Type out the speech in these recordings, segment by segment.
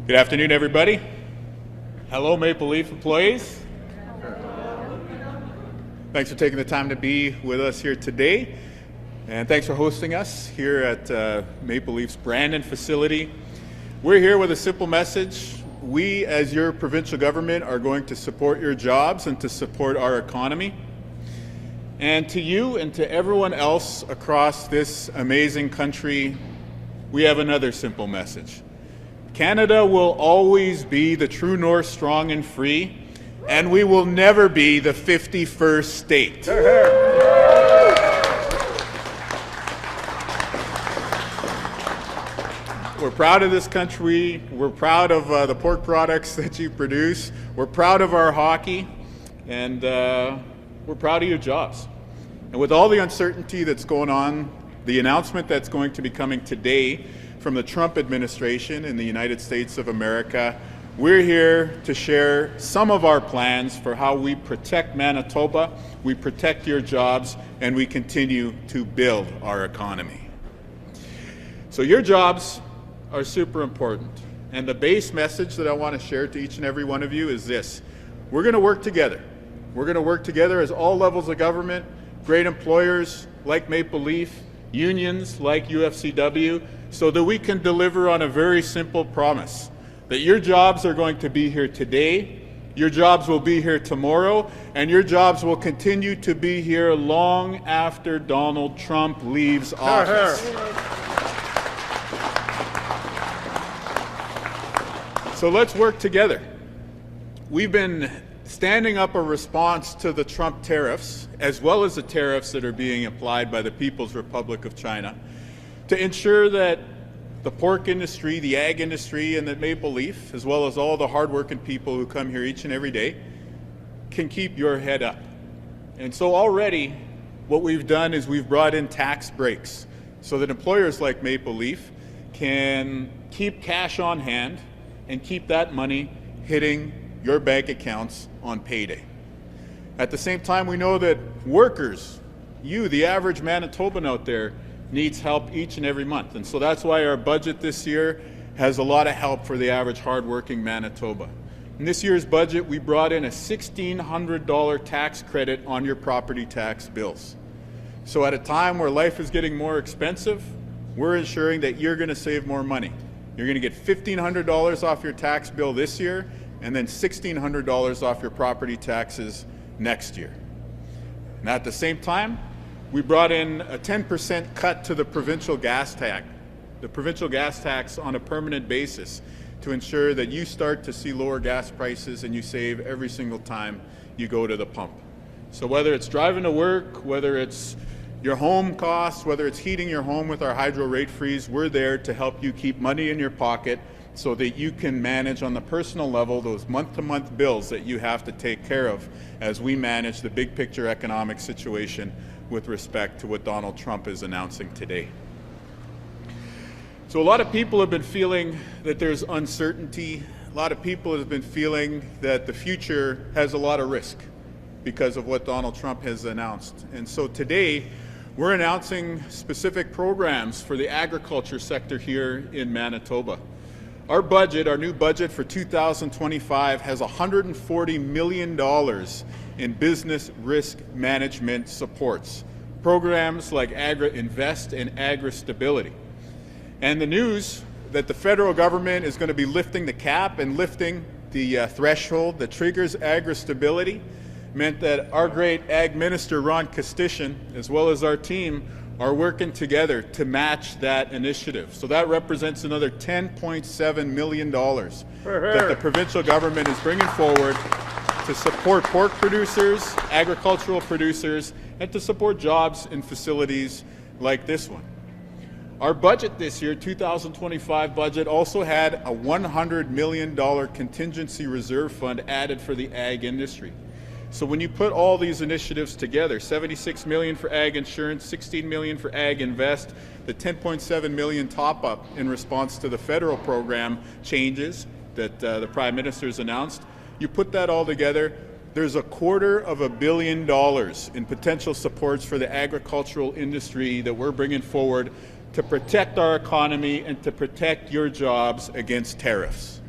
Good afternoon, everybody. Hello, Maple Leaf employees. Thanks for taking the time to be with us here today. And thanks for hosting us here at Maple Leaf's Brandon facility. We're here with a simple message. We, as your provincial government, are going to support your jobs and to support our economy. And to you and to everyone else across this amazing country, we have another simple message. Canada will always be the true north, strong and free, and we will never be the 51st state. We're proud of this country. We're proud of the pork products that you produce. We're proud of our hockey, and we're proud of your jobs. And with all the uncertainty that's going on, the announcement that's going to be coming today from the Trump administration in the United States of America, we're here to share some of our plans for how we protect Manitoba, we protect your jobs, and we continue to build our economy. So your jobs are super important. And the base message that I want to share to each and every one of you is this. We're going to work together. We're going to work together as all levels of government, great employers like Maple Leaf, unions like UFCW, so that we can deliver on a very simple promise, that your jobs are going to be here today, your jobs will be here tomorrow, and your jobs will continue to be here long after Donald Trump leaves office. So let's work together. We've been standing up a response to the Trump tariffs, as well as the tariffs that are being applied by the People's Republic of China, to ensure that the pork industry, the ag industry, and that Maple Leaf, as well as all the hardworking people who come here each and every day, can keep your head up. And so already what we've done is we've brought in tax breaks so that employers like Maple Leaf can keep cash on hand and keep that money hitting your bank accounts on payday. At the same time, we know that workers, you, the average Manitoban out there, needs help each and every month. And so that's why our budget this year has a lot of help for the average hardworking Manitoba. In this year's budget, we brought in a $1,600 tax credit on your property tax bills. So at a time where life is getting more expensive, we're ensuring that you're going to save more money. You're going to get $1,500 off your tax bill this year, and then $1,600 off your property taxes next year. And at the same time, we brought in a 10% cut to the provincial gas tax on a permanent basis to ensure that you start to see lower gas prices and you save every single time you go to the pump. So whether it's driving to work, whether it's your home costs, whether it's heating your home with our hydro rate freeze, we're there to help you keep money in your pocket so that you can manage on the personal level those month-to-month bills that you have to take care of as we manage the big picture economic situation with respect to what Donald Trump is announcing today. So a lot of people have been feeling that there's uncertainty. A lot of people have been feeling that the future has a lot of risk because of what Donald Trump has announced. And so today, we're announcing specific programs for the agriculture sector here in Manitoba. Our budget, our new budget for 2025 has $140 million in business risk management supports, programs like Agri-Invest and Agri-Stability. And the news that the federal government is going to be lifting the cap and lifting the threshold that triggers Agri-Stability meant that our great Ag Minister, Ron Kostishin, as well as our team, are working together to match that initiative. So that represents another $10.7 million that the provincial government is bringing forward to support pork producers, agricultural producers, and to support jobs in facilities like this one. Our budget this year, 2025 budget, also had a $100 million contingency reserve fund added for the ag industry. So when you put all these initiatives together, $76 million for ag insurance, $16 million for ag invest, the $10.7 million top up in response to the federal program changes that the Prime Minister's announced, you put that all together, there's $250 million in potential supports for the agricultural industry that we're bringing forward to protect our economy and to protect your jobs against tariffs.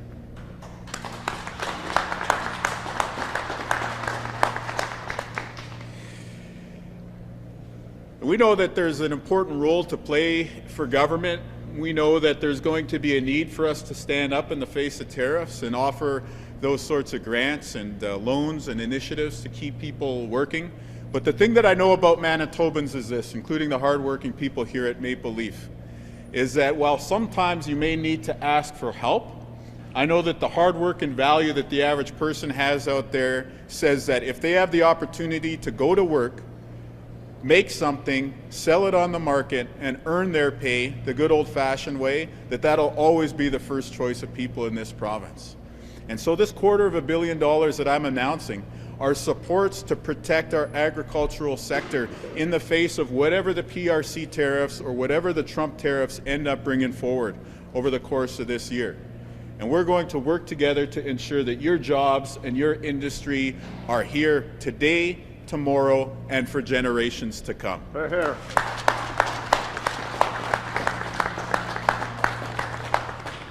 We know that there's an important role to play for government. We know that there's going to be a need for us to stand up in the face of tariffs and offer those sorts of grants and loans and initiatives to keep people working. But the thing that I know about Manitobans is this, including the hardworking people here at Maple Leaf, is that while sometimes you may need to ask for help, I know that the hard work and value that the average person has out there says that if they have the opportunity to go to work, make something, sell it on the market, and earn their pay the good old-fashioned way, that'll always be the first choice of people in this province. And so this $250 million that I'm announcing are supports to protect our agricultural sector in the face of whatever the PRC tariffs or whatever the Trump tariffs end up bringing forward over the course of this year. And we're going to work together to ensure that your jobs and your industry are here today, tomorrow, and for generations to come. Here.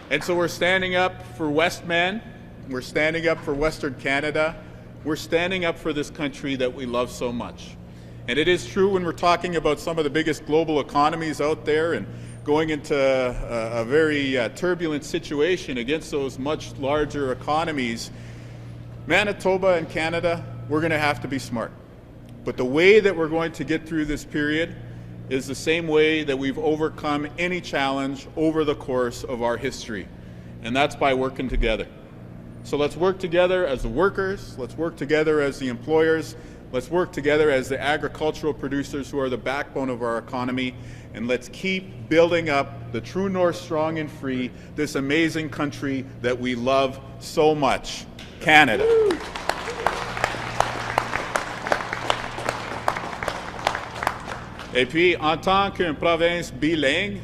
And so we're standing up for Westman, we're standing up for Western Canada, we're standing up for this country that we love so much. And it is true when we're talking about some of the biggest global economies out there and going into a very turbulent situation against those much larger economies, Manitoba and Canada, we're going to have to be smart. But the way that we're going to get through this period is the same way that we've overcome any challenge over the course of our history, and that's by working together. So let's work together as the workers, let's work together as the employers, let's work together as the agricultural producers who are the backbone of our economy, and let's keep building up the true north, strong and free, this amazing country that we love so much, Canada. Et puis, en tant qu'une province bilingue,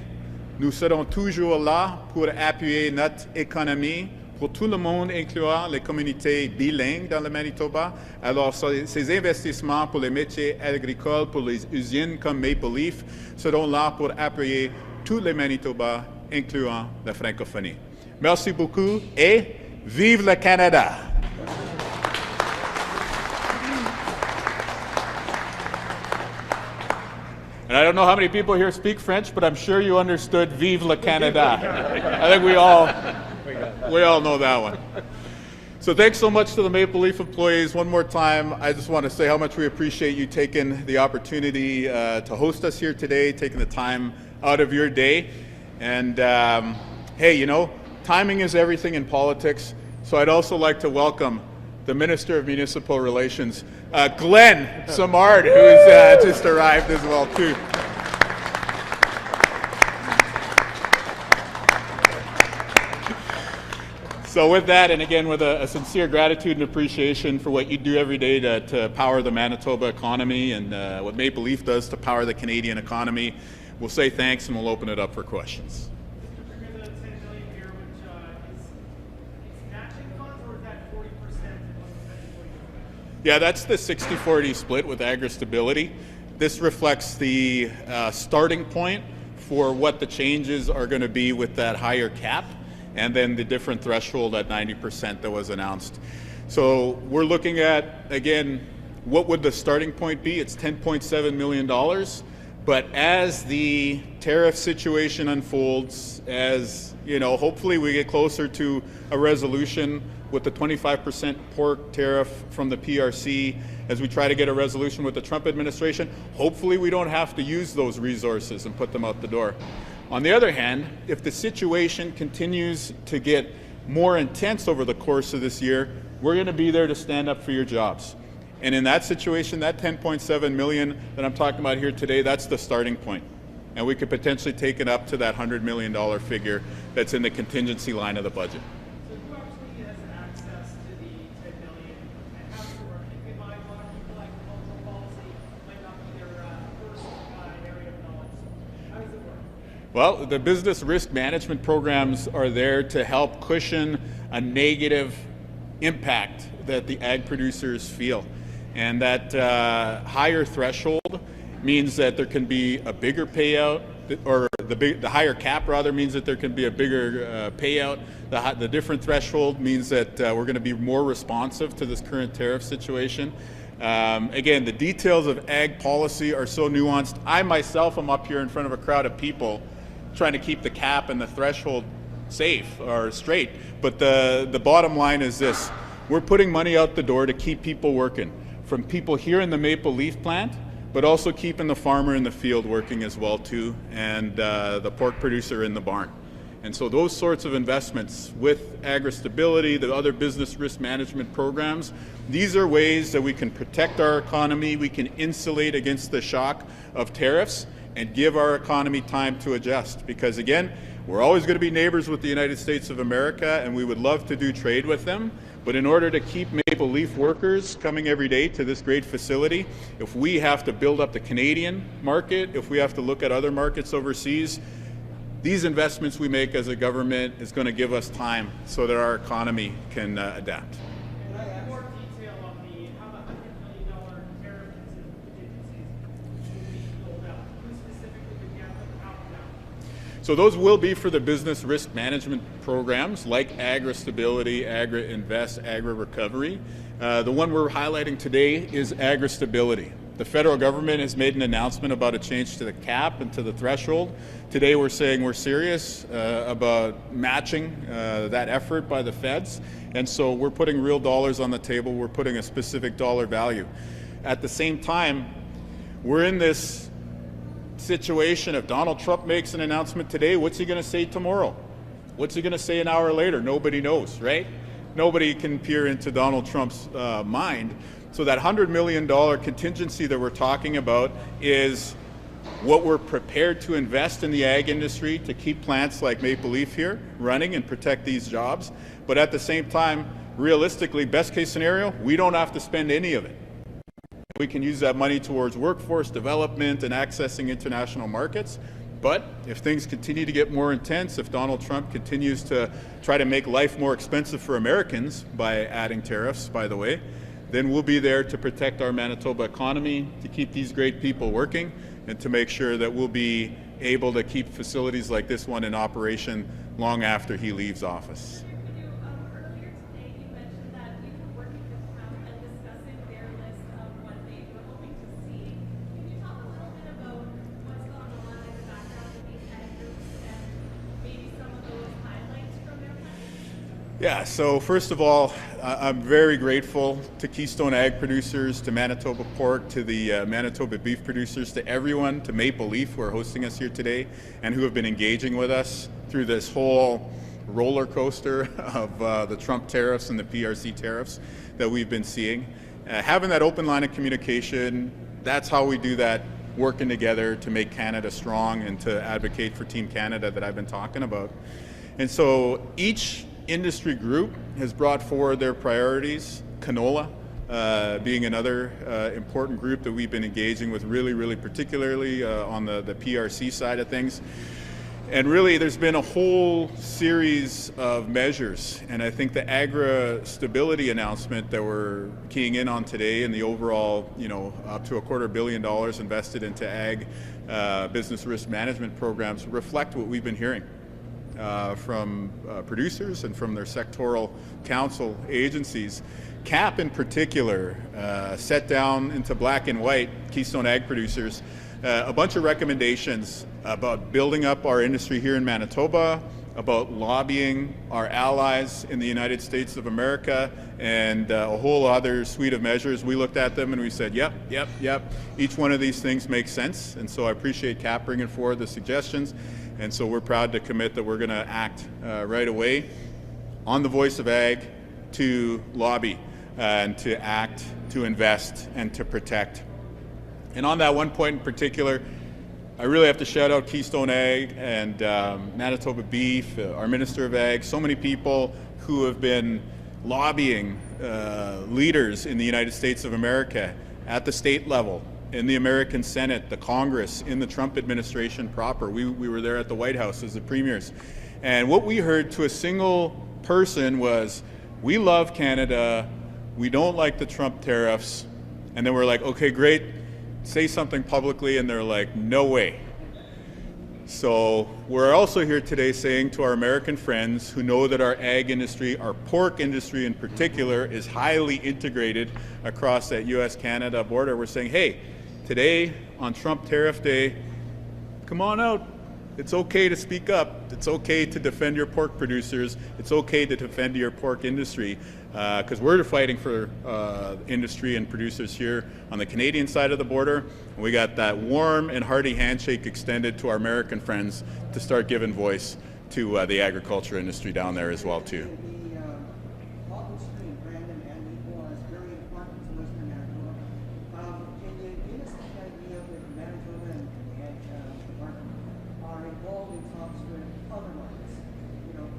nous serons toujours là pour appuyer notre économie pour tout le monde, incluant les communautés bilingues dans le Manitoba. Alors, ces investissements pour les métiers agricoles, pour les usines comme Maple Leaf, seront là pour appuyer tous les Manitoba, incluant la francophonie. Merci beaucoup et vive le Canada! And I don't know how many people here speak French, but I'm sure you understood Vive le Canada. I think we all know that one. So thanks so much to the Maple Leaf employees. One more time, I just want to say how much we appreciate you taking the opportunity to host us here today, taking the time out of your day. And hey, you know, timing is everything in politics. So I'd also like to welcome the Minister of Municipal Relations, Glenn Samard, who's just arrived as well, too. So with that, and again with a sincere gratitude and appreciation for what you do every day to power the Manitoba economy and what Maple Leaf does to power the Canadian economy, we'll say thanks and we'll open it up for questions. Yeah, that's the 60-40 split with agri-stability. This reflects the starting point for what the changes are going to be with that higher cap and then the different threshold at 90% that was announced. So we're looking at, again, what would the starting point be? It's $10.7 million. But as the tariff situation unfolds, as you know, hopefully we get closer to a resolution with the 25% pork tariff from the PRC, as we try to get a resolution with the Trump administration, hopefully we don't have to use those resources and put them out the door. On the other hand, if the situation continues to get more intense over the course of this year, we're going to be there to stand up for your jobs. And in that situation, that 10.7 million that I'm talking about here today, that's the starting point. And we could potentially take it up to that $100 million figure that's in the contingency line of the budget. So who actually has access to the 10 million? And how does it work? Keep in mind, a lot of people like agricultural policy might not be their first area of knowledge. How does it work? Well, the business risk management programs are there to help cushion a negative impact that the ag producers feel. And that higher threshold means that there can be a bigger payout, or the higher cap rather means that there can be a bigger payout. The different threshold means that we're going to be more responsive to this current tariff situation. Again, the details of ag policy are so nuanced. I myself am up here in front of a crowd of people trying to keep the cap and the threshold safe or straight. But the bottom line is this: we're putting money out the door to keep people working, from people here in the Maple Leaf plant, but also keeping the farmer in the field working as well too, and the pork producer in the barn. And so those sorts of investments with agri-stability, the other business risk management programs, these are ways that we can protect our economy, we can insulate against the shock of tariffs, and give our economy time to adjust. Because again, we're always going to be neighbors with the United States of America, and we would love to do trade with them. But in order to keep Maple Leaf workers coming every day to this great facility, if we have to build up the Canadian market, if we have to look at other markets overseas, these investments we make as a government is going to give us time so that our economy can adapt. More detail on how the $100 million tariff contingencies will be rolled out. Who specifically would get them out now? So those will be for the business risk management programs like agri-stability, agri-invest, agri-recovery. The one we're highlighting today is agri-stability. The federal government has made an announcement about a change to the cap and to the threshold. Today we're saying we're serious about matching that effort by the feds. And so we're putting real dollars on the table. We're putting a specific dollar value. At the same time, we're in this situation. If Donald Trump makes an announcement today, what's he going to say tomorrow? What's he going to say an hour later? Nobody knows, right? Nobody can peer into Donald Trump's mind. So that $100 million contingency that we're talking about is what we're prepared to invest in the ag industry to keep plants like Maple Leaf here running and protect these jobs. But at the same time, realistically, best case scenario, we don't have to spend any of it. We can use that money towards workforce development and accessing international markets. But if things continue to get more intense, if Donald Trump continues to try to make life more expensive for Americans by adding tariffs, by the way, then we'll be there to protect our Manitoba economy, to keep these great people working, and to make sure that we'll be able to keep facilities like this one in operation long after he leaves office. Earlier today, you mentioned that you were working with them and discussing their list of what they were hoping to see. Can you talk a little bit about what's going on in the background of these ag groups and maybe some of those highlights from their plan? Yeah, so first of all, I'm very grateful to Keystone Ag producers, to Manitoba Pork, to the Manitoba beef producers, to everyone, to Maple Leaf who are hosting us here today and who have been engaging with us through this whole roller coaster of the Trump tariffs and the PRC tariffs that we've been seeing. Having that open line of communication, that's how we do that, working together to make Canada strong and to advocate for Team Canada that I've been talking about. And so each industry group has brought forward their priorities, canola being another important group that we've been engaging with really particularly on the PRC side of things. And really there's been a whole series of measures, and I think the agri-stability announcement that we're keying in on today and the overall, up to $250 million invested into ag business risk management programs reflect what we've been hearing from producers and from their sectoral council agencies. CAP in particular set down into black and white, Keystone Ag producers, a bunch of recommendations about building up our industry here in Manitoba, about lobbying our allies in the United States of America, and a whole other suite of measures. We looked at them and we said, yep. Each one of these things makes sense. And so I appreciate CAP bringing forward the suggestions. And so we're proud to commit that we're going to act right away on the voice of ag to lobby and to act, to invest, and to protect. And on that one point in particular, I really have to shout out Keystone Ag and Manitoba Beef, our Minister of Ag, so many people who have been lobbying leaders in the United States of America at the state level, in the American Senate, the Congress, in the Trump administration proper. We were there at the White House as the premiers. And what we heard to a single person was, we love Canada, we don't like the Trump tariffs. And then we're like, okay, great, say something publicly, and they're like, no way. So we're also here today saying to our American friends who know that our ag industry, our pork industry in particular, is highly integrated across that US-Canada border, we're saying, hey, today on Trump Tariff Day, come on out. It's okay to speak up. It's okay to defend your pork producers. It's okay to defend your pork industry, because we're fighting for industry and producers here on the Canadian side of the border. And we got that warm and hearty handshake extended to our American friends to start giving voice to the agriculture industry down there as well too. The Alton Stream, Brandon and Newport is very important to Western Manitoba. Can you give us an idea with Manitoba and the ag department are involved in talks with other markets,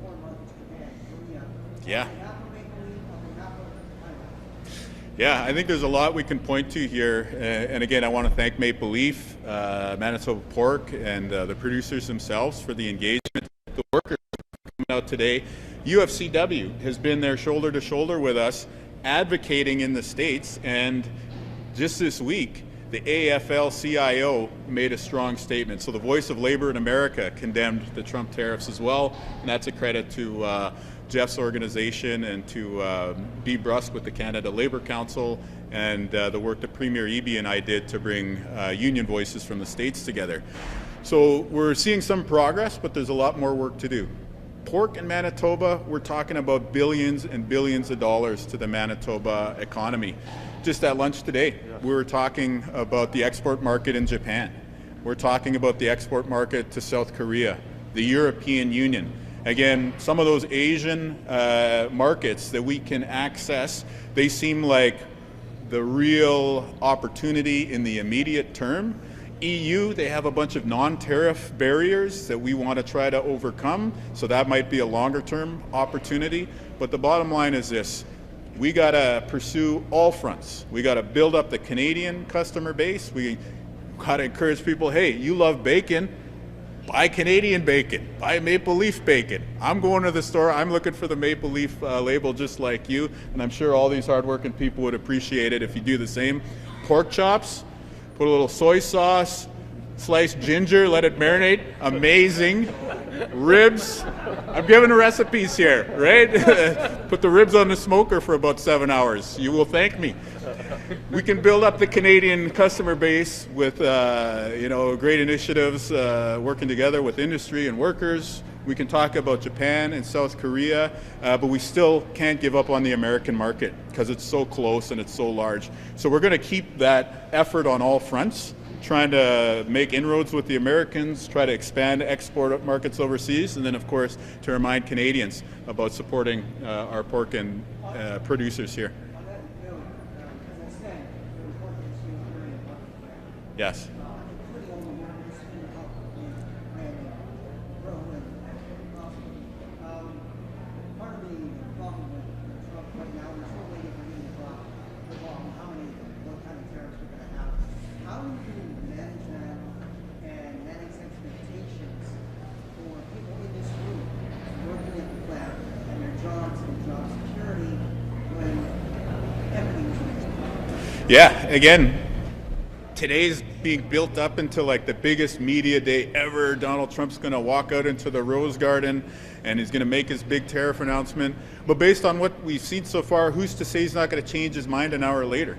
foreign markets, Japan, Korea? Yeah. On behalf of Maple Leaf, on behalf of Yeah, I think there's a lot we can point to here. And again, I want to thank Maple Leaf, Manitoba Pork, and the producers themselves for the engagement. The workers coming out today. UFCW has been there shoulder to shoulder with us, advocating in the States. And just this week, the AFL-CIO made a strong statement. So the Voice of Labor in America condemned the Trump tariffs as well. And that's a credit to Jeff's organization and to Dee Brusk with the Canada Labour Council and the work that Premier Eby and I did to bring union voices from the States together. So we're seeing some progress, but there's a lot more work to do. Pork in Manitoba, we're talking about billions and billions of dollars to the Manitoba economy. Just at lunch today, we were talking about the export market in Japan. We're talking about the export market to South Korea, the European Union. Again, some of those Asian markets that we can access, they seem like the real opportunity in the immediate term. EU, they have a bunch of non-tariff barriers that we want to try to overcome, so that might be a longer-term opportunity. But the bottom line is this: we got to pursue all fronts. We got to build up the Canadian customer base. We got to encourage people, hey, you love bacon, buy Canadian bacon, buy Maple Leaf bacon. I'm going to the store, I'm looking for the Maple Leaf label just like you, and I'm sure all these hardworking people would appreciate it if you do the same. Pork chops, put a little soy sauce, sliced ginger, let it marinate, amazing. Ribs, I'm giving the recipes here, right? Put the ribs on the smoker for about 7 hours. You will thank me. We can build up the Canadian customer base with great initiatives working together with industry and workers. We can talk about Japan and South Korea, but we still can't give up on the American market because it's so close and it's so large. So we're going to keep that effort on all fronts, trying to make inroads with the Americans, try to expand export markets overseas, and then of course to remind Canadians about supporting our pork and producers here. On that note, as I said, the important issue is very important. Yes. Including all the workers who help in Brandon, grow and prosper. Part of the problem with Trump right now is still waiting for him to drop the bomb, what kind of tariffs we're going to have. How do you manage that and manage expectations for people in this room working at the plant and their jobs and job security when everything is fixed? Yeah, again, today's being built up into like the biggest media day ever. Donald Trump's going to walk out into the Rose Garden and he's going to make his big tariff announcement. But based on what we've seen so far, who's to say he's not going to change his mind an hour later,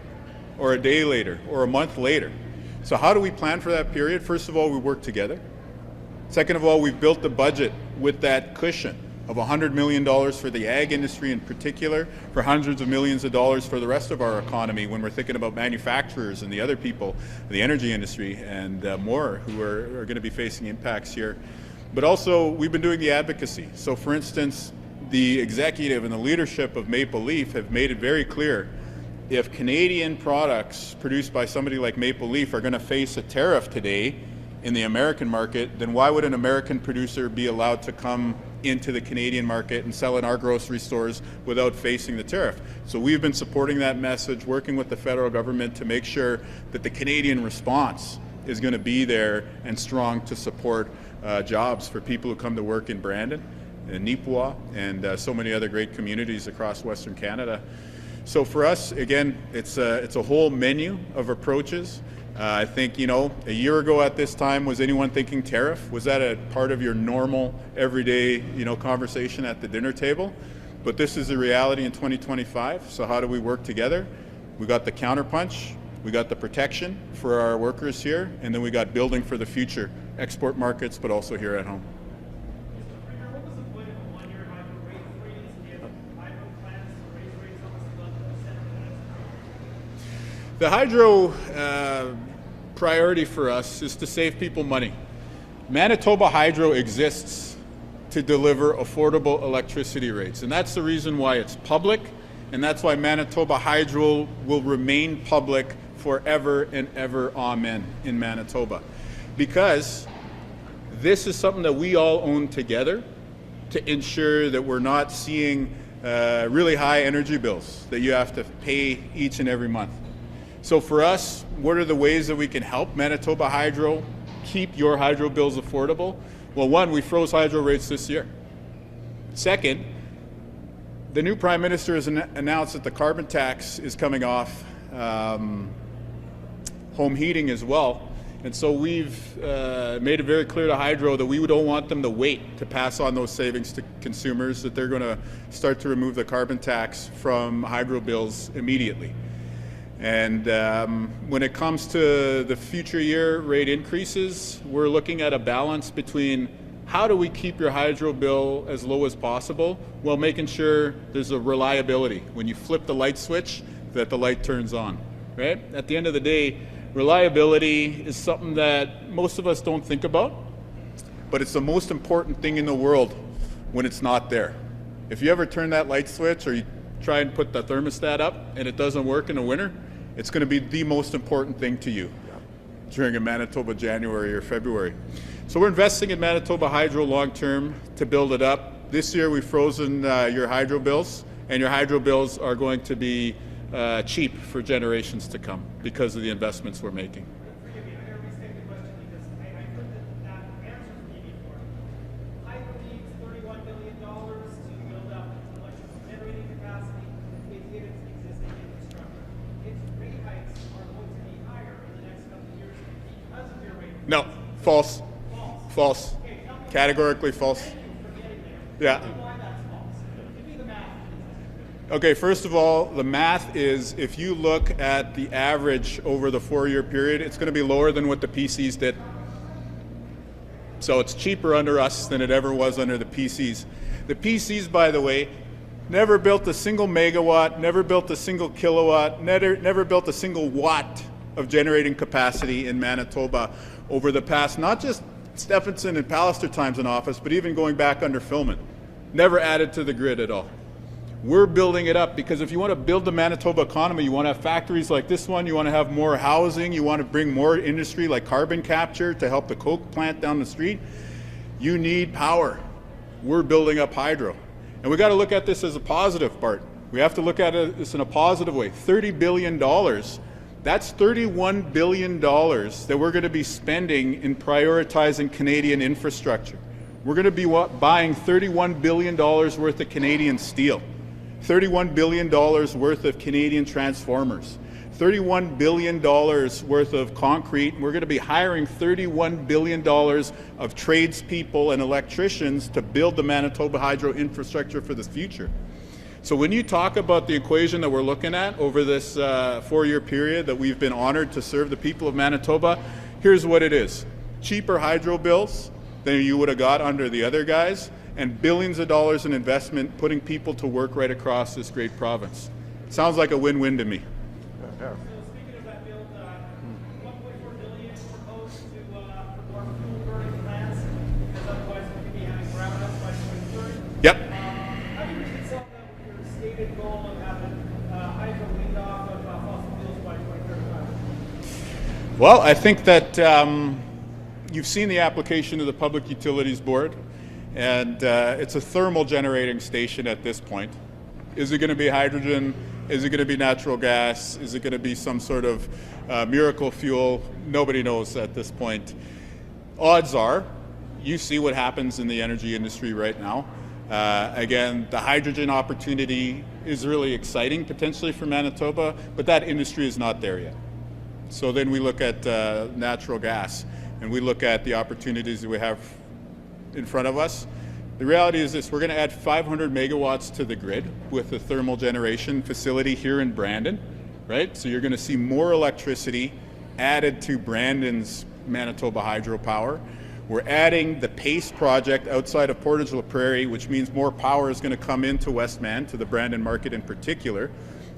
or a day later, or a month later? So how do we plan for that period? First of all, we work together. Second of all, we've built the budget with that cushion of $100 million for the ag industry in particular, for hundreds of millions of dollars for the rest of our economy when we're thinking about manufacturers and the other people, the energy industry and more who are going to be facing impacts here. But also, we've been doing the advocacy. So for instance, the executive and the leadership of Maple Leaf have made it very clear, if Canadian products produced by somebody like Maple Leaf are going to face a tariff today in the American market, then why would an American producer be allowed to come into the Canadian market and sell in our grocery stores without facing the tariff? So we've been supporting that message, working with the federal government to make sure that the Canadian response is going to be there and strong to support jobs for people who come to work in Brandon and Nipawin and so many other great communities across Western Canada. So for us, again, it's a whole menu of approaches. I think, a year ago at this time, was anyone thinking tariff? Was that a part of your normal, everyday, conversation at the dinner table? But this is the reality in 2025, so how do we work together? We got the counterpunch, we got the protection for our workers here, and then we got building for the future, export markets, but also here at home. Mr. Premier, what was the point of a one-year hydro rate freeze if hydro plans to raise rates almost 11% for the next 5 years? The hydro priority for us is to save people money. Manitoba Hydro exists to deliver affordable electricity rates, and that's the reason why it's public, and that's why Manitoba Hydro will remain public forever and ever, amen, in Manitoba. Because this is something that we all own together to ensure that we're not seeing really high energy bills that you have to pay each and every month. So for us, what are the ways that we can help Manitoba Hydro keep your hydro bills affordable? Well, one, we froze hydro rates this year. Second, the new Prime Minister has announced that the carbon tax is coming off home heating as well. And so we've made it very clear to Hydro that we don't want them to wait to pass on those savings to consumers, that they're going to start to remove the carbon tax from hydro bills immediately. And when it comes to the future year rate increases, we're looking at a balance between how do we keep your hydro bill as low as possible while making sure there's a reliability. When you flip the light switch, that the light turns on, right? At the end of the day, reliability is something that most of us don't think about, but it's the most important thing in the world when it's not there. If you ever turn that light switch or you try and put the thermostat up and it doesn't work in the winter, it's going to be the most important thing to you during a Manitoba January or February. So we're investing in Manitoba Hydro long term to build it up. This year we've frozen your hydro bills, and your hydro bills are going to be cheap for generations to come because of the investments we're making. Forgive me, I'm going to restate the question because I heard that answer from you before. Hydro needs $31 billion to build up electricity generating capacity in its existing infrastructure. Its rate hikes are going to be higher in the next couple of years because of your rate. No, false. False. Okay, tell me Categorically false. for getting there. Yeah. Tell me why that's false. Give me the math. Okay, first of all, the math is if you look at the average over the 4-year period, it's going to be lower than what the PCs did. So it's cheaper under us than it ever was under the PCs. The PCs, by the way, never built a single megawatt, never built a single kilowatt, never built a single watt of generating capacity in Manitoba over the past, not just Stephenson and Pallister times in office, but even going back under Philman. Never added to the grid at all. We're building it up because if you want to build the Manitoba economy, you want to have factories like this one, you want to have more housing, you want to bring more industry like carbon capture to help the Coke plant down the street, you need power. We're building up hydro. And we got to look at this as a positive part. We have to look at this in a positive way. $30 billion. That's $31 billion that we're going to be spending in prioritizing Canadian infrastructure. We're going to be buying $31 billion worth of Canadian steel, $31 billion worth of Canadian transformers, $31 billion worth of concrete. We're going to be hiring $31 billion of tradespeople and electricians to build the Manitoba hydro infrastructure for the future. So when you talk about the equation that we're looking at over this 4-year period that we've been honored to serve the people of Manitoba, here's what it is. Cheaper hydro bills than you would have got under the other guys, and billions of dollars in investment putting people to work right across this great province. Sounds like a win-win to me. So speaking of that bill, $1.4 billion proposed for more fuel burning plants, because otherwise we could be having brownouts by 2030. Yep. How do you reconcile that with your stated goal of having hydro weaned off of fossil fuels by 2035? Well, I think that you've seen the application of the Public Utilities Board, and it's a thermal generating station at this point. Is it going to be hydrogen? Is it going to be natural gas? Is it going to be some sort of miracle fuel? Nobody knows at this point. Odds are, you see what happens in the energy industry right now. Again, the hydrogen opportunity is really exciting potentially for Manitoba, but that industry is not there yet. So then we look at natural gas, and we look at the opportunities that we have in front of us. The reality is this: we're going to add 500 megawatts to the grid with the thermal generation facility here in Brandon, right? So you're going to see more electricity added to Brandon's Manitoba hydropower. We're adding the PACE project outside of Portage la Prairie, which means more power is going to come into Westman, to the Brandon market in particular.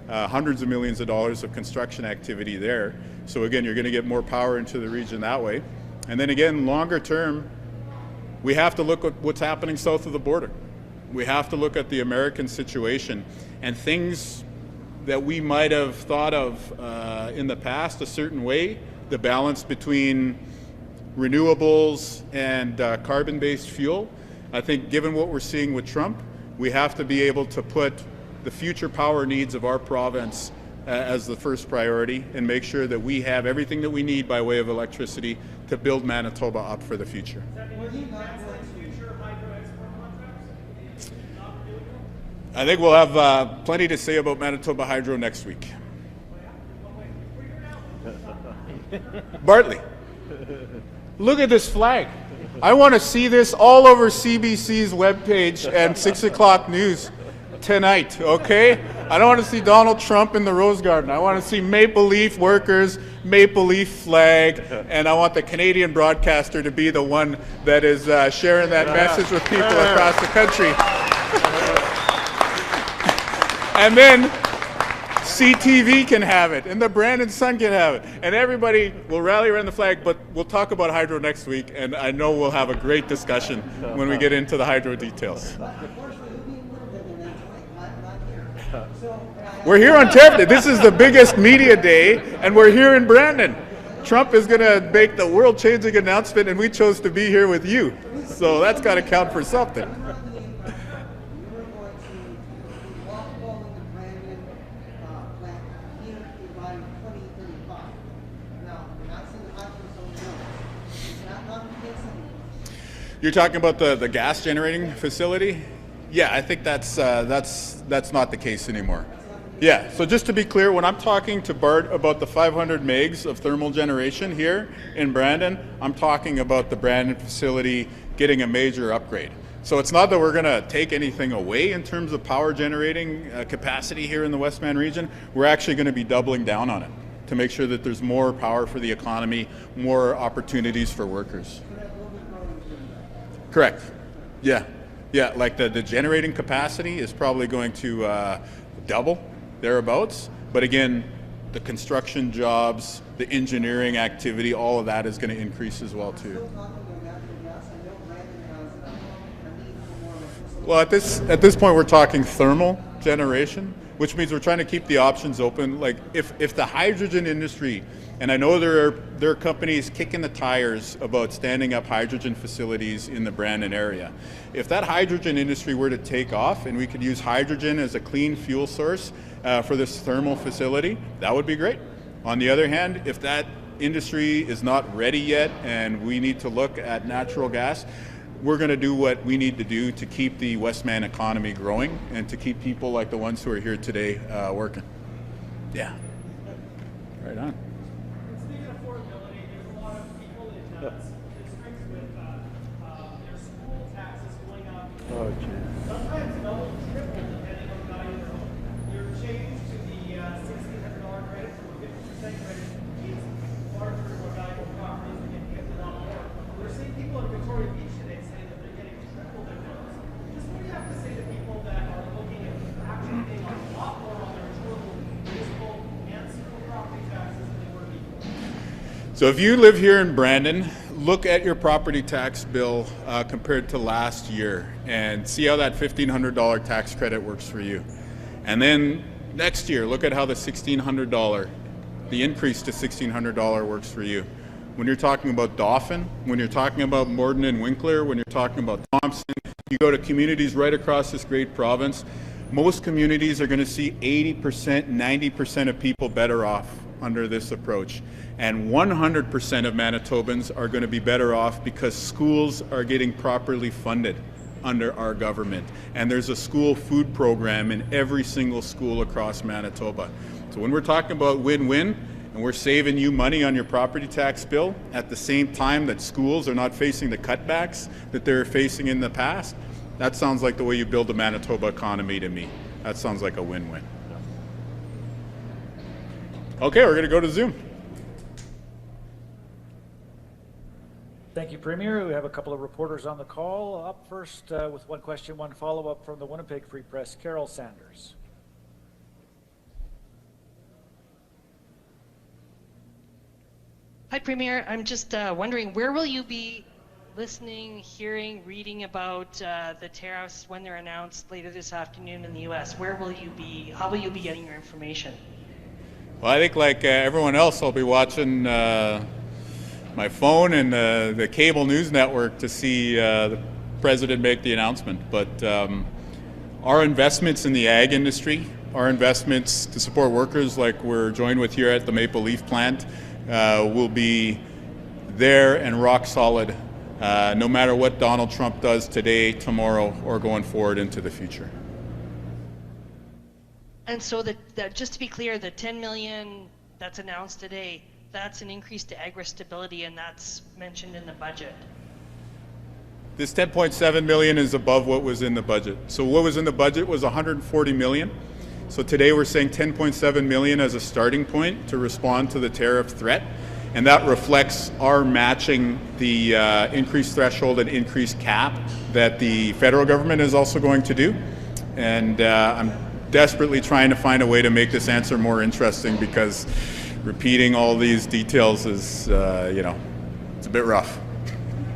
Hundreds of millions of dollars of construction activity there. So again, you're going to get more power into the region that way. And then again, longer term, we have to look at what's happening south of the border. We have to look at the American situation, and things that we might have thought of in the past a certain way, the balance between renewables and carbon-based fuel. I think given what we're seeing with Trump, we have to be able to put the future power needs of our province as the first priority and make sure that we have everything that we need by way of electricity to build Manitoba up for the future. I think we'll have plenty to say about Manitoba Hydro next week. Bartley, look at this flag. I want to see this all over CBC's webpage and 6 o'clock news tonight, okay? I don't want to see Donald Trump in the Rose Garden. I want to see Maple Leaf workers, Maple Leaf flag, and I want the Canadian broadcaster to be the one that is sharing that message with people across the country. And then CTV can have it, and the Brandon Sun can have it, and everybody will rally around the flag, but we'll talk about hydro next week, and I know we'll have a great discussion when we get into the hydro details. We're here on tariff. This is the biggest media day, and we're here in Brandon. Trump is going to make the world-changing announcement, and we chose to be here with you, so that's got to count for something. You're talking about the gas generating facility? Yeah, I think that's not the case anymore. Yeah, so just to be clear, when I'm talking to Bart about the 500 megs of thermal generation here in Brandon, I'm talking about the Brandon facility getting a major upgrade. So it's not that we're going to take anything away in terms of power generating capacity here in the Westman region. We're actually going to be doubling down on it to make sure that there's more power for the economy, more opportunities for workers. Correct. Yeah. Yeah, like the generating capacity is probably going to double, thereabouts. But again, the construction jobs, the engineering activity, all of that is going to increase as well too. Well, at this point, we're talking thermal generation, which means we're trying to keep the options open. Like if the hydrogen industry, and I know there are companies kicking the tires about standing up hydrogen facilities in the Brandon area. If that hydrogen industry were to take off and we could use hydrogen as a clean fuel source for this thermal facility, that would be great. On the other hand, if that industry is not ready yet and we need to look at natural gas, we're going to do what we need to do to keep the Westman economy growing and to keep people like the ones who are here today working. Yeah. Right on. Speaking of affordability, there's a lot of people in districts with their school taxes going up. Oh, geez. Sometimes double, triple, depending on the value of their home. Your change to the $1,600 credit from a 50% credit means larger, more valuable properties are getting hit a lot more. We're seeing people in Victoria Beach today saying that they're getting triple their bills. Just what do you have to say to people that are looking at actually paying a lot more on their total municipal and civil property taxes than they were before? So if you live here in Brandon, look at your property tax bill compared to last year and see how that $1,500 tax credit works for you. And then next year, look at how the $1,600, the increase to $1,600 works for you. When you're talking about Dauphin, when you're talking about Morden and Winkler, when you're talking about Thompson, you go to communities right across this great province, most communities are going to see 80%, 90% of people better off under this approach. And 100% of Manitobans are going to be better off because schools are getting properly funded under our government. And there's a school food program in every single school across Manitoba. So when we're talking about win-win, and we're saving you money on your property tax bill at the same time that schools are not facing the cutbacks that they're facing in the past, that sounds like the way you build a Manitoba economy to me. That sounds like a win-win. Okay, we're going to go to Zoom. Thank you, Premier. We have a couple of reporters on the call. Up first with one question, one follow-up from the Winnipeg Free Press, Carol Sanders. Hi, Premier. I'm just wondering, where will you be listening, hearing, reading about the tariffs when they're announced later this afternoon in the U.S.? Where will you be? How will you be getting your information? Well, I think like everyone else, I'll be watching my phone and the cable news network to see the president make the announcement. But our investments in the ag industry, our investments to support workers like we're joined with here at the Maple Leaf plant, will be there and rock solid no matter what Donald Trump does today, tomorrow, or going forward into the future. And so just to be clear, the $10 million that's announced today, that's an increase to agri-stability, and that's mentioned in the budget. This 10.7 million is above what was in the budget. So what was in the budget was 140 million. So today we're saying 10.7 million as a starting point to respond to the tariff threat. And that reflects our matching the increased threshold and increased cap that the federal government is also going to do. And I'm desperately trying to find a way to make this answer more interesting, because repeating all these details is, it's a bit rough.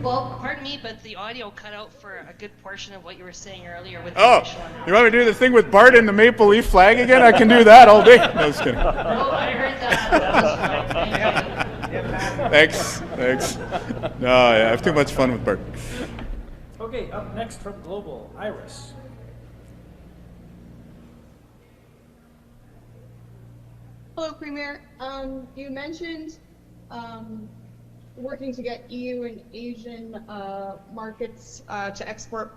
Well, pardon me, but the audio cut out for a good portion of what you were saying earlier with the Oh, initial announcement. you want me to do the thing with Bart and the Maple Leaf flag again? I can do that all day. No, just kidding. No, I heard that. That was fine. Thank you. Thanks. No, I have too much fun with Bart. Okay, up next from Global, Iris. Hello, Premier. You mentioned working to get EU and Asian markets to export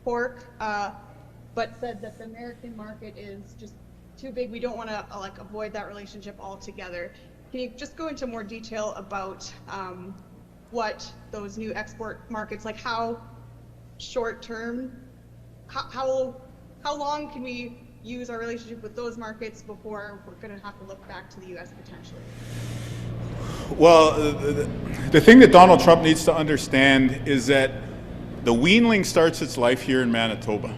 pork, but said that the American market is just too big. We don't want to avoid that relationship altogether. Can you just go into more detail about what those new export markets, like how short term, how long can we use our relationship with those markets before we're going to have to look back to the U.S. potentially? Well, the thing that Donald Trump needs to understand is that the weanling starts its life here in Manitoba,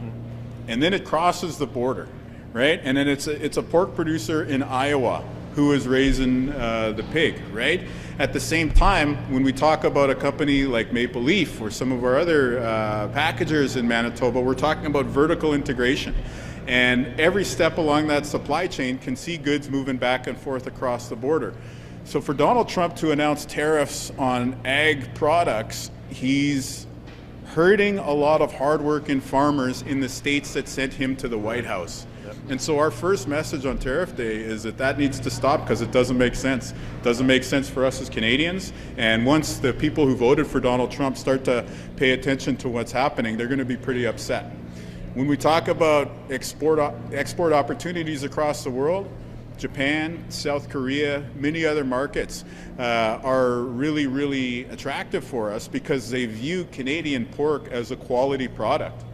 and then it crosses the border, right? And then it's a pork producer in Iowa who is raising the pig, right? At the same time, when we talk about a company like Maple Leaf or some of our other packagers in Manitoba, we're talking about vertical integration. And every step along that supply chain can see goods moving back and forth across the border. So for Donald Trump to announce tariffs on ag products, he's hurting a lot of hardworking farmers in the states that sent him to the White House. And so our first message on Tariff Day is that needs to stop, because it doesn't make sense. It doesn't make sense for us as Canadians. And once the people who voted for Donald Trump start to pay attention to what's happening, they're going to be pretty upset. When we talk about export opportunities across the world, Japan, South Korea, many other markets are really, really attractive for us because they view Canadian pork as a quality product.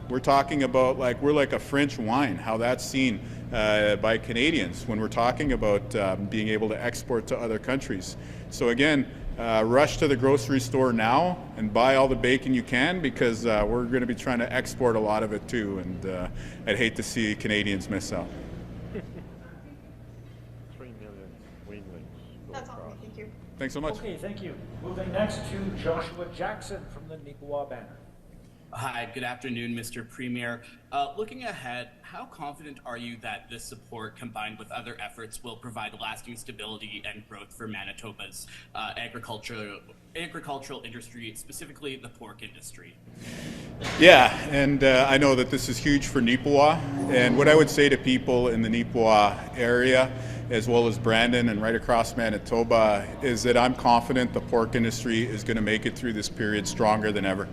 We're talking about we're like a French wine, how that's seen by Canadians when we're talking about being able to export to other countries. So again, rush to the grocery store now and buy all the bacon you can, because we're going to be trying to export a lot of it too, and I'd hate to see Canadians miss out. 3 million weanlings. That's all. Thank you. Thanks so much. Okay, thank you. Moving next to Joshua Jackson from the Manitoba Banner. Hi, good afternoon, Mr. Premier. Looking ahead, how confident are you that this support, combined with other efforts, will provide lasting stability and growth for Manitoba's agricultural industry, specifically the pork industry? Yeah, and I know that this is huge for Nipawin, and what I would say to people in the Nipawin area, as well as Brandon and right across Manitoba, is that I'm confident the pork industry is going to make it through this period stronger than ever.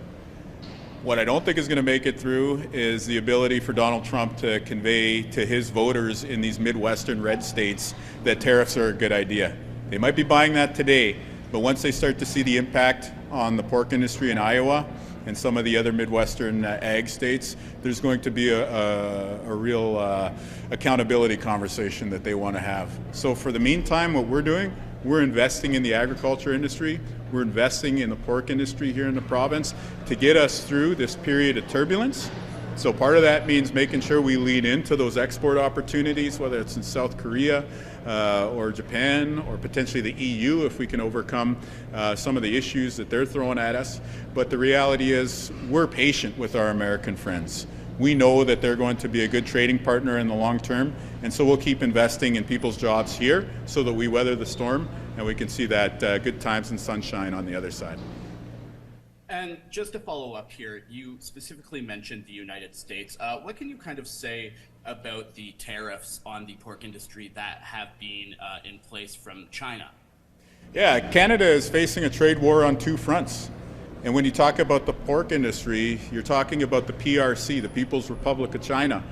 What I don't think is going to make it through is the ability for Donald Trump to convey to his voters in these Midwestern red states that tariffs are a good idea. They might be buying that today, but once they start to see the impact on the pork industry in Iowa and some of the other Midwestern ag states, there's going to be a real accountability conversation that they want to have. So for the meantime, what we're doing, we're investing in the agriculture industry. We're investing in the pork industry here in the province to get us through this period of turbulence. So part of that means making sure we lean into those export opportunities, whether it's in South Korea or Japan or potentially the EU if we can overcome some of the issues that they're throwing at us. But the reality is we're patient with our American friends. We know that they're going to be a good trading partner in the long term, and so we'll keep investing in people's jobs here so that we weather the storm and we can see that good times and sunshine on the other side. And just to follow up here, you specifically mentioned the United States. What can you kind of say about the tariffs on the pork industry that have been in place from China? Yeah, Canada is facing a trade war on two fronts. And when you talk about the pork industry, you're talking about the PRC, the People's Republic of China,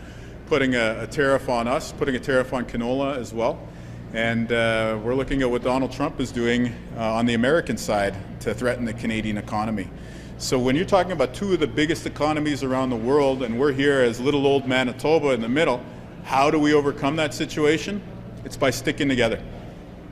putting a tariff on us, putting a tariff on canola as well. And we're looking at what Donald Trump is doing on the American side to threaten the Canadian economy. So when you're talking about two of the biggest economies around the world, and we're here as little old Manitoba in the middle, how do we overcome that situation? It's by sticking together.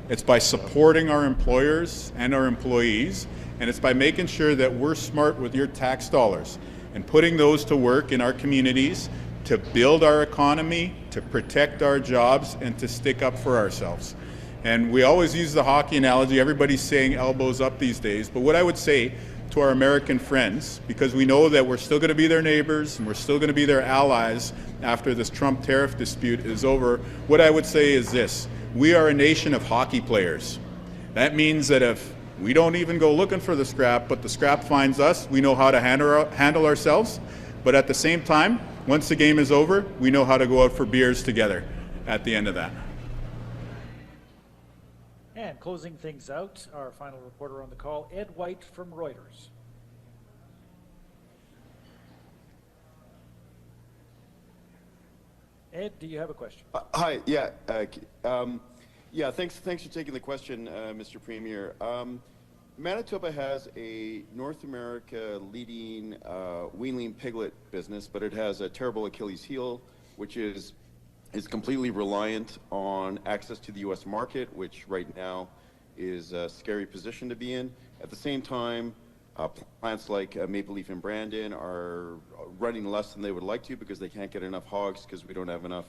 It's by supporting our employers and our employees, and it's by making sure that we're smart with your tax dollars and putting those to work in our communities to build our economy, to protect our jobs, and to stick up for ourselves. And we always use the hockey analogy. Everybody's saying elbows up these days. But what I would say to our American friends, because we know that we're still going to be their neighbors and we're still going to be their allies after this Trump tariff dispute is over, what I would say is this: we are a nation of hockey players. That means that if we don't even go looking for the scrap, but the scrap finds us, we know how to handle ourselves. But at the same time, once the game is over, we know how to go out for beers together at the end of that. And closing things out, our final reporter on the call, Ed White from Reuters. Ed, do you have a question? Hi. Yeah. Yeah. Thanks for taking the question, Mr. Premier. Manitoba has a North America leading weanling piglet business, but it has a terrible Achilles heel, which is completely reliant on access to the U.S. market, which right now is a scary position to be in. At the same time, plants like Maple Leaf and Brandon are running less than they would like to because they can't get enough hogs because we don't have enough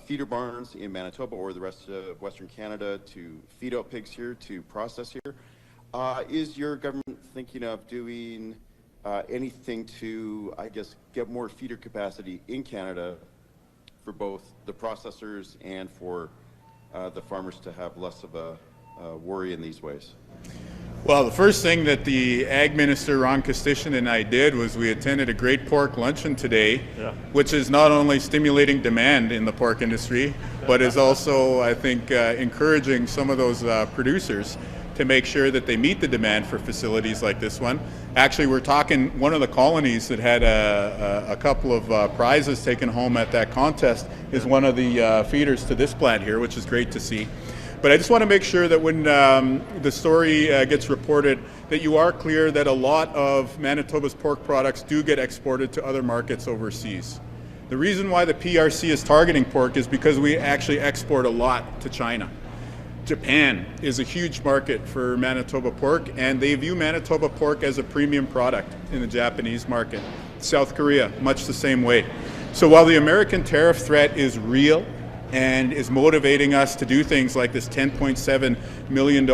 feeder barns in Manitoba or the rest of Western Canada to feed out pigs here, to process here. Is your government thinking of doing anything to, I guess, get more feeder capacity in Canada for both the processors and for the farmers to have less of a worry in these ways? Well, the first thing that the Ag Minister, Ron Kostyshin, and I did was we attended a great pork luncheon today, which is not only stimulating demand in the pork industry, but is also, I think, encouraging some of those producers to make sure that they meet the demand for facilities like this one. Actually, we're talking one of the colonies that had a couple of prizes taken home at that contest is one of the feeders to this plant here, which is great to see. But I just want to make sure that when the story gets reported, that you are clear that a lot of Manitoba's pork products do get exported to other markets overseas. The reason why the PRC is targeting pork is because we actually export a lot to China. Japan is a huge market for Manitoba pork, and they view Manitoba pork as a premium product in the Japanese market. South Korea, much the same way. So while the American tariff threat is real and is motivating us to do things like this $10.7 million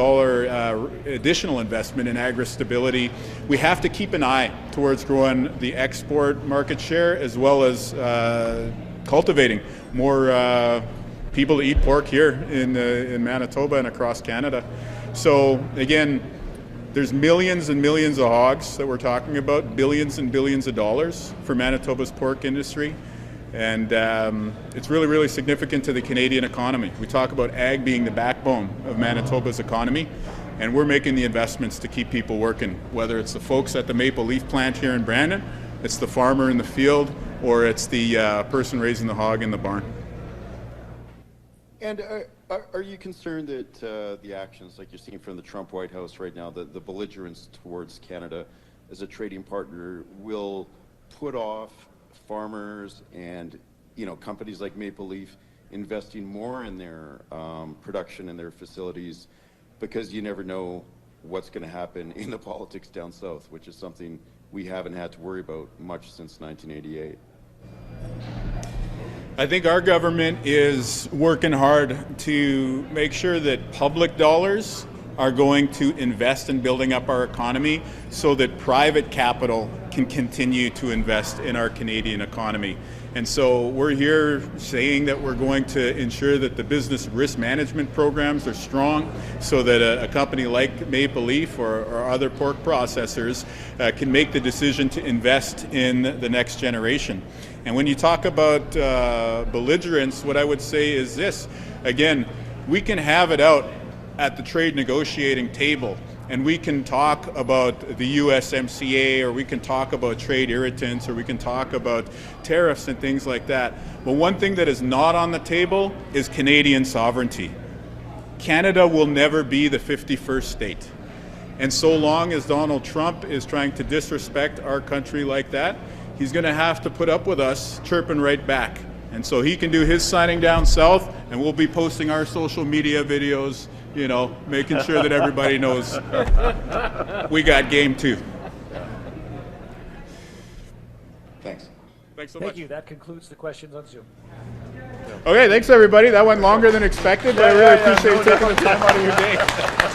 additional investment in agri-stability, we have to keep an eye towards growing the export market share as well as cultivating more people to eat pork here in Manitoba and across Canada. So again, there's millions and millions of hogs that we're talking about, billions and billions of dollars for Manitoba's pork industry. And it's really, really significant to the Canadian economy. We talk about ag being the backbone of Manitoba's economy. and we're making the investments to keep people working, whether it's the folks at the Maple Leaf plant here in Brandon, it's the farmer in the field, or it's the person raising the hog in the barn. And are you concerned that the actions like you're seeing from the Trump White House right now, the belligerence towards Canada as a trading partner will put off farmers and companies like Maple Leaf investing more in their production and their facilities, because you never know what's going to happen in the politics down south, which is something we haven't had to worry about much since 1988. I think our government is working hard to make sure that public dollars are going to invest in building up our economy so that private capital can continue to invest in our Canadian economy. And so we're here saying that we're going to ensure that the business risk management programs are strong so that a company like Maple Leaf or other pork processors can make the decision to invest in the next generation. And when you talk about belligerence, what I would say is this. Again, we can have it out at the trade negotiating table, and we can talk about the USMCA, or we can talk about trade irritants, or we can talk about tariffs and things like that. But one thing that is not on the table is Canadian sovereignty. Canada will never be the 51st state. And so long as Donald Trump is trying to disrespect our country like that, he's going to have to put up with us chirping right back. And so he can do his signing down south, and we'll be posting our social media videos, making sure that everybody knows we got game too. Thanks. Thanks so much. Thank you. That concludes the questions on Zoom. Okay, thanks everybody. That went longer than expected, but I really appreciate you taking the time out of your day.